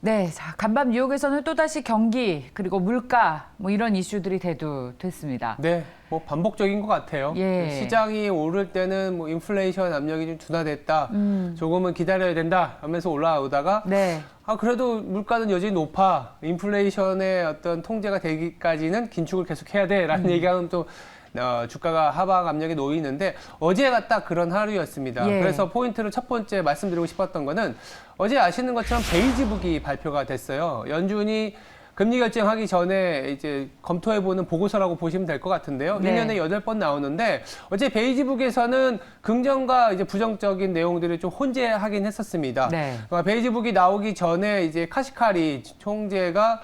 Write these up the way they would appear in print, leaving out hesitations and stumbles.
네, 자, 간밤 뉴욕에서는 또다시 경기 그리고 물가 뭐 이런 이슈들이 대두됐습니다. 네, 뭐 반복적인 것 같아요. 예. 시장이 오를 때는 뭐 인플레이션 압력이 좀 둔화됐다, 조금은 기다려야 된다 하면서 올라오다가 네. 그래도 물가는 여전히 높아. 인플레이션의 어떤 통제가 되기까지는 긴축을 계속해야 돼라는 얘기하면 또 주가가 하방 압력에 놓이는데 어제가 딱 그런 하루였습니다. 예. 그래서 포인트를 첫 번째 말씀드리고 싶었던 거는 어제 아시는 것처럼 베이지북이 발표가 됐어요. 연준이 금리 결정하기 전에 이제 검토해보는 보고서라고 보시면 될 것 같은데요. 네. 1년에 8번 나오는데 어제 베이지북에서는 긍정과 이제 부정적인 내용들이 좀 혼재하긴 했었습니다. 네. 베이지북이 나오기 전에 이제 카시카리 총재가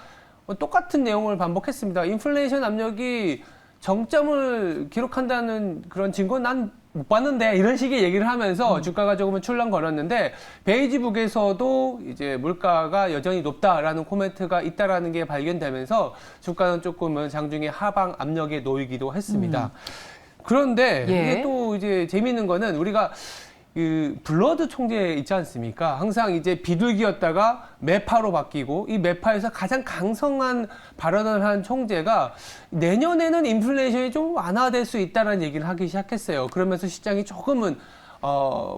똑같은 내용을 반복했습니다. 인플레이션 압력이 정점을 기록한다는 그런 증거는 난 못 봤는데 이런 식의 얘기를 하면서 주가가 조금은 출렁거렸는데 베이지북에서도 이제 물가가 여전히 높다라는 코멘트가 있다라는 게 발견되면서 주가는 조금은 장중에 하방 압력에 놓이기도 했습니다. 그런데 예. 이게 또 이제 재미있는 거는 우리가 그 블러드 총재 있지 않습니까? 항상 이제 비둘기였다가 매파로 바뀌고 이 매파에서 가장 강성한 발언을 한 총재가 내년에는 인플레이션이 좀 완화될 수 있다는 얘기를 하기 시작했어요. 그러면서 시장이 조금은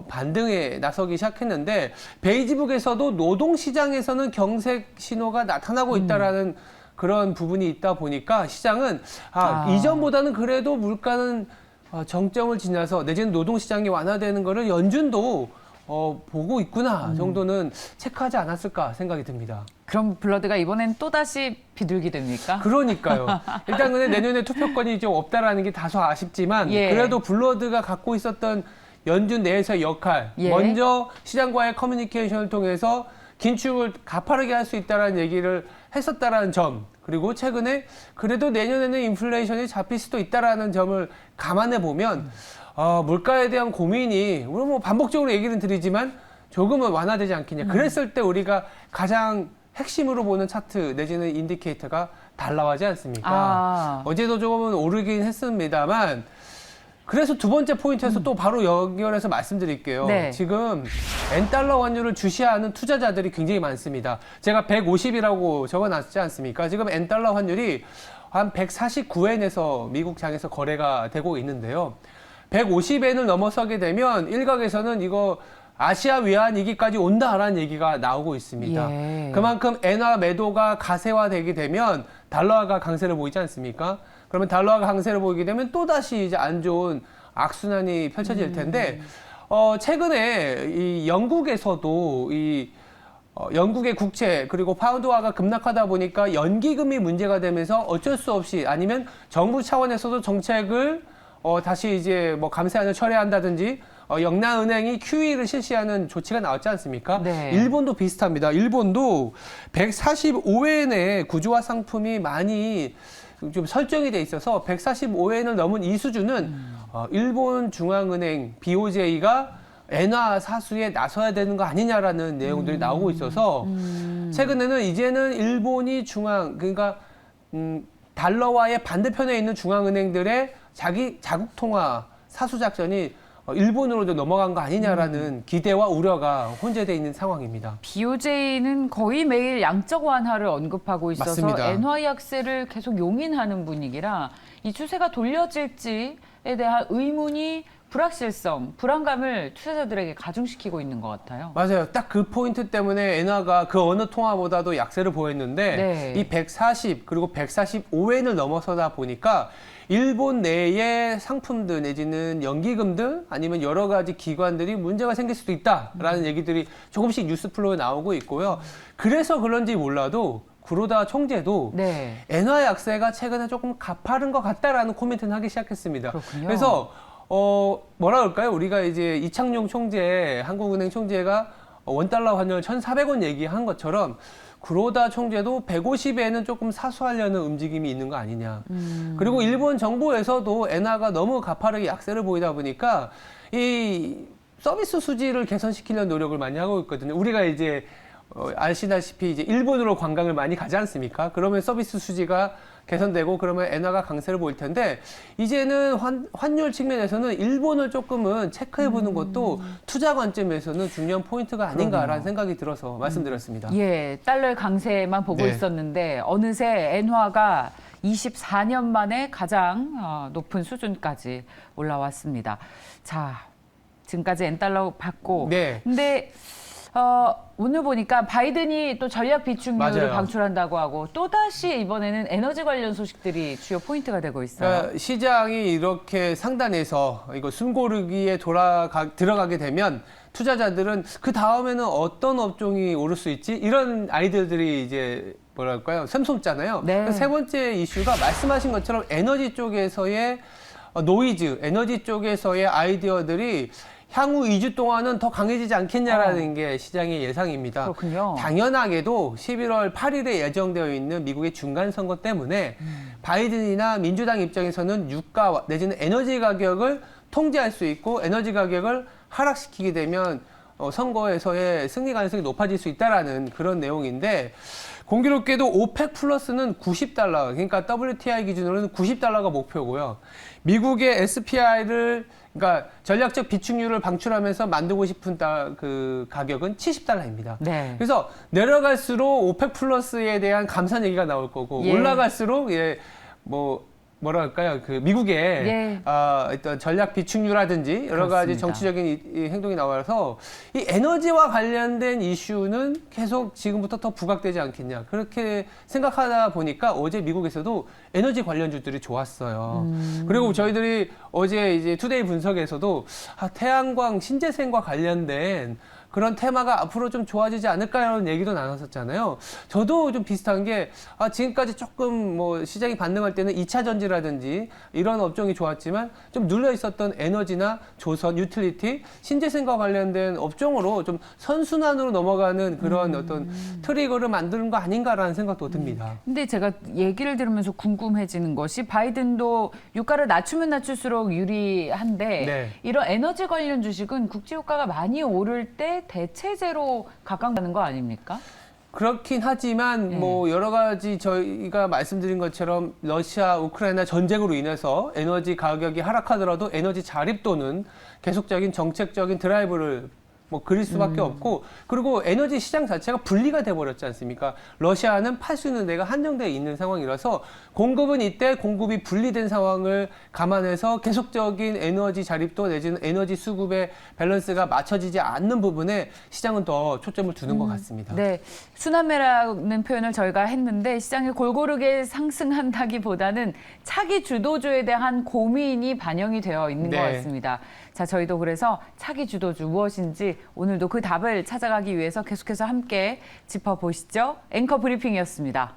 반등에 나서기 시작했는데 베이지북에서도 노동시장에서는 경색 신호가 나타나고 있다라는 그런 부분이 있다 보니까 시장은 이전보다는 그래도 물가는 정점을 지나서 내지는 노동시장이 완화되는 거를 연준도 보고 있구나 정도는 체크하지 않았을까 생각이 듭니다. 그럼 블러드가 이번엔 또다시 비둘기 됩니까? 그러니까요. 일단 근데 내년에 투표권이 좀 없다라는 게 다소 아쉽지만 예. 그래도 블러드가 갖고 있었던 연준 내에서의 역할, 예. 먼저 시장과의 커뮤니케이션을 통해서 긴축을 가파르게 할 수 있다는 얘기를 했었다라는 점, 그리고 최근에 그래도 내년에는 인플레이션이 잡힐 수도 있다라는 점을 감안해 보면 물가에 대한 고민이 우리 뭐 반복적으로 얘기를 드리지만 조금은 완화되지 않겠냐. 그랬을 때 우리가 가장 핵심으로 보는 차트 내지는 인디케이터가 달러화지 않습니까? 어제도 조금은 오르긴 했습니다만 그래서 두 번째 포인트에서 또 바로 연결해서 말씀드릴게요. 네. 지금 N달러 환율을 주시하는 투자자들이 굉장히 많습니다. 제가 150이라고 적어놨지 않습니까? 지금 N달러 환율이 한 149엔에서 미국 장에서 거래가 되고 있는데요. 150엔을 넘어서게 되면 일각에서는 이거 아시아 위안 위기까지 온다라는 얘기가 나오고 있습니다. 예. 그만큼 엔화 매도가 가세화되게 되면 달러화가 강세를 보이지 않습니까? 그러면 달러화가 강세를 보이게 되면 또다시 이제 안 좋은 악순환이 펼쳐질 텐데, 최근에 이 영국에서도 영국의 국채 그리고 파운드화가 급락하다 보니까 연기금이 문제가 되면서 어쩔 수 없이 아니면 정부 차원에서도 정책을 다시 이제 뭐 감세안을 철회한다든지 영라은행이 QE를 실시하는 조치가 나왔지 않습니까? 네. 일본도 비슷합니다. 일본도 145엔의 구조화 상품이 많이 좀 설정이 돼 있어서 145엔을 넘은 이 수준은 일본 중앙은행 BOJ가 엔화 사수에 나서야 되는 거 아니냐라는 내용들이 나오고 있어서 최근에는 이제는 일본이 그러니까 달러화의 반대편에 있는 중앙은행들의 자국 통화 사수 작전이 일본으로도 넘어간 거 아니냐라는 기대와 우려가 혼재되어 있는 상황입니다. BOJ는 거의 매일 양적 완화를 언급하고 있어서 맞습니다. 엔화 약세를 계속 용인하는 분위기라 이 추세가 돌려질지에 대한 의문이 불확실성, 불안감을 투자자들에게 가중시키고 있는 것 같아요. 맞아요. 딱 그 포인트 때문에 엔화가 그 어느 통화보다도 약세를 보였는데 네. 이 140 그리고 145엔을 넘어서다 보니까 일본 내의 상품들 내지는 연기금들 아니면 여러 가지 기관들이 문제가 생길 수도 있다라는 얘기들이 조금씩 뉴스 플로우에 나오고 있고요. 그래서 그런지 몰라도 구로다 총재도 네. 엔화 약세가 최근에 조금 가파른 것 같다라는 코멘트는 하기 시작했습니다. 그렇군요. 그래서 뭐라 그럴까요? 우리가 이제 이창용 총재, 한국은행 총재가 원달러 환율 1,400원 얘기한 것처럼 구로다 총재도 150엔은 조금 사수하려는 움직임이 있는 거 아니냐. 그리고 일본 정부에서도 엔화가 너무 가파르게 약세를 보이다 보니까 이 서비스 수지를 개선시키려는 노력을 많이 하고 있거든요. 우리가 이제 아시다시피 이제 일본으로 관광을 많이 가지 않습니까? 그러면 서비스 수지가 개선되고 그러면 엔화가 강세를 보일 텐데 이제는 환율 측면에서는 일본을 조금은 체크해 보는 것도 투자 관점에서는 중요한 포인트가 아닌가라는 생각이 들어서 말씀드렸습니다. 예, 달러의 강세만 보고 네. 있었는데 어느새 엔화가 24년 만에 가장 높은 수준까지 올라왔습니다. 자, 지금까지 엔달러 받고. 네. 근데 오늘 보니까 바이든이 또 전략 비축률을 맞아요. 방출한다고 하고 또다시 이번에는 에너지 관련 소식들이 주요 포인트가 되고 있어요. 그러니까 시장이 이렇게 상단에서 이거 숨고르기에 들어가게 되면 투자자들은 그 다음에는 어떤 업종이 오를 수 있지? 이런 아이디어들이 이제 뭐랄까요? 샘솟잖아요. 네. 세 번째 이슈가 말씀하신 것처럼 에너지 쪽에서의 노이즈, 에너지 쪽에서의 아이디어들이 향후 2주 동안은 더 강해지지 않겠냐라는 게 시장의 예상입니다. 그렇군요. 당연하게도 11월 8일에 예정되어 있는 미국의 중간 선거 때문에 바이든이나 민주당 입장에서는 유가 내지는 에너지 가격을 통제할 수 있고 에너지 가격을 하락시키게 되면 선거에서의 승리 가능성이 높아질 수 있다라는 그런 내용인데 공교롭게도 오펙 플러스는 90달러, 그러니까 WTI 기준으로는 90달러가 목표고요. 미국의 SPI를 그러니까 전략적 비축률을 방출하면서 만들고 싶은 그 가격은 70달러입니다. 네. 그래서 내려갈수록 오펙 플러스에 대한 감산 얘기가 나올 거고 예. 올라갈수록 뭐랄까요? 그 미국의 예. 어떤 전략 비축률이라든지 여러 가지 그렇습니다. 정치적인 이 행동이 나와서 이 에너지와 관련된 이슈는 계속 지금부터 더 부각되지 않겠냐 그렇게 생각하다 보니까 어제 미국에서도 에너지 관련주들이 좋았어요. 그리고 저희들이 어제 이제 투데이 분석에서도 태양광 신재생과 관련된 그런 테마가 앞으로 좀 좋아지지 않을까라는 얘기도 나눴었잖아요. 저도 좀 비슷한 게 지금까지 조금 뭐 시장이 반등할 때는 2차 전지라든지 이런 업종이 좋았지만 좀 눌려 있었던 에너지나 조선, 유틸리티, 신재생과 관련된 업종으로 좀 선순환으로 넘어가는 그런 어떤 트리거를 만드는 거 아닌가라는 생각도 듭니다. 근데 제가 얘기를 들으면서 궁금해지는 것이 바이든도 유가를 낮추면 낮출수록 유리한데 네. 이런 에너지 관련 주식은 국제 유가가 많이 오를 때 대체제로 각광하는 거 아닙니까? 그렇긴 하지만 뭐 여러 가지 저희가 말씀드린 것처럼 러시아, 우크라이나 전쟁으로 인해서 에너지 가격이 하락하더라도 에너지 자립도는 계속적인 정책적인 드라이브를 뭐 그릴 수밖에 없고 그리고 에너지 시장 자체가 분리가 돼버렸지 않습니까? 러시아는 팔 수 있는 데가 한정되어 있는 상황이라서 공급은 이때 공급이 분리된 상황을 감안해서 계속적인 에너지 자립도 내지는 에너지 수급의 밸런스가 맞춰지지 않는 부분에 시장은 더 초점을 두는 것 같습니다. 네, 순환매라는 표현을 저희가 했는데 시장이 골고루게 상승한다기보다는 차기 주도주에 대한 고민이 반영이 되어 있는 것 네. 같습니다. 자, 저희도 그래서 차기 주도주 무엇인지 오늘도 그 답을 찾아가기 위해서 계속해서 함께 짚어보시죠. 앵커 브리핑이었습니다.